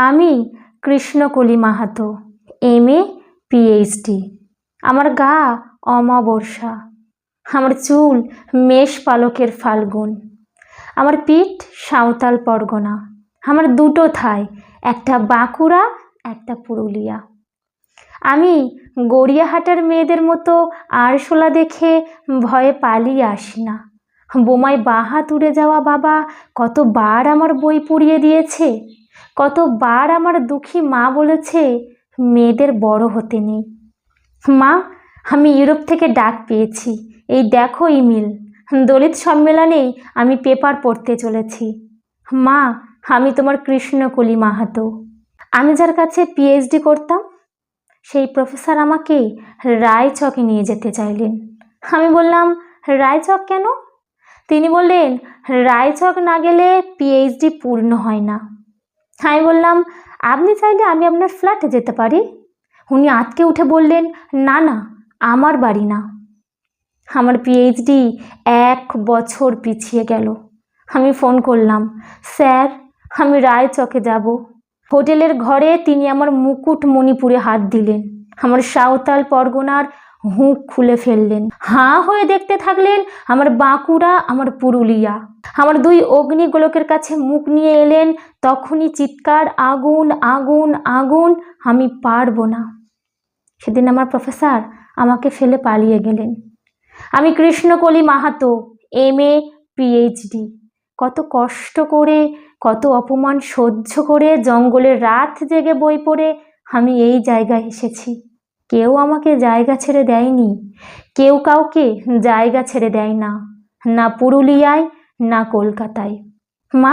আমি Krishnakoli Mahato, MA PhD। আমার গা অমাবস্যা, আমার চুল মেষ পালকের ফাল্গুন, আমার পিঠ সাঁওতাল পরগনা, আমার দুটো থাই, একটা বাঁকুড়া একটা পুরুলিয়া। আমি গড়িয়াহাটের মেয়েদের মতো আরশোলা দেখে ভয়ে পালিয়ে আসি না। বোমায় বাঁ উড়ে যাওয়া বাবা কতবার আমার বই পুড়িয়ে দিয়েছে, কতবার আমার দুঃখী মা বলেছে মেয়েদের বড় হতে নেই। মা, আমি ইউরোপ থেকে ডাক পেয়েছি, এই দেখো ইমেল, দলিত সম্মেলনেই আমি পেপার পড়তে চলেছি। মা, আমি তোমার কৃষ্ণকলি মাহাতো। আমি যার কাছে PhD করতাম সেই প্রফেসর আমাকে রায়চকে নিয়ে যেতে চাইলেন। আমি বললাম, রায়চক কেন? তিনি বললেন, রায়চক না গেলে PhD পূর্ণ হয় না। আমি বললাম, আপনি চাইলে আমি আপনার ফ্ল্যাটে যেতে পারি। উনি আঁতকে উঠে বললেন, না না, আমার বাড়ি না। আমার PhD 1 বছর পিছিয়ে গেল। আমি ফোন করলাম, স্যার আমি রায়চকে যাব। হোটেলের ঘরে তিনি আমার মুকুট মণিপুরে হাত দিলেন, আমার সাঁওতাল পরগনার হুঁক খুলে ফেললেন। হাঁ হয়ে দেখতে থাকলেন আমার বাঁকুড়া, আমার পুরুলিয়া। আমার 2 অগ্নিগোলকের কাছে মুখ নিয়ে এলেন, তখনই চিৎকার, আগুন আগুন আগুন, আমি পারবো না। সেদিন আমার প্রফেসর আমাকে ফেলে পালিয়ে গেলেন। আমি কৃষ্ণকলি মাহাতো, MA PhD। কত কষ্ট করে, কত অপমান সহ্য করে জঙ্গলের রাত জেগে বই পড়ে আমি এই জায়গায় এসেছি। কেউ আমাকে জায়গা ছেড়ে দেয়নি, কেউ কাউকে জায়গা ছেড়ে দেয় না, না পুরুলিয়ায় না কলকাতায়। মা,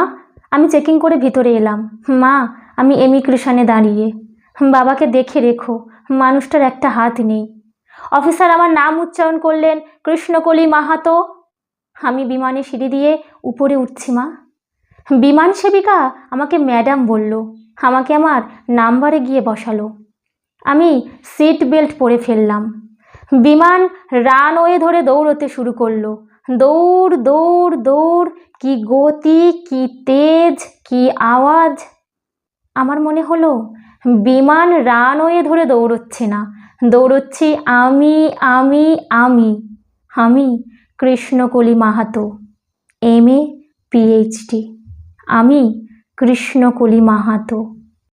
আমি চেকিং করে ভিতরে এলাম। মা, আমি ইমিগ্রেশনে দাঁড়িয়ে। বাবাকে দেখে রেখো, মানুষটার একটা হাত নেই। অফিসার আমার নাম উচ্চারণ করলেন, কৃষ্ণকলি মাহাতো। আমি বিমানে সিঁড়ি দিয়ে উপরে উঠছি মা। বিমান সেবিকা আমাকে ম্যাডাম বলল, আমাকে আমার নাম্বারে গিয়ে বসালো। আমি সিট বেল্ট পরে ফেললাম। বিমান রানওয়ে ধরে দৌড়তে শুরু করলো। দৌড় দৌড় দৌড়, কি গতি, কি তেজ, কি আওয়াজ। আমার মনে হলো বিমান রানওয়ে ধরে দৌড়চ্ছে না, দৌড়চ্ছি আমি আমি আমি আমি কৃষ্ণকলি মাহাতো, MA PhD। আমি কৃষ্ণকলি মাহাতো।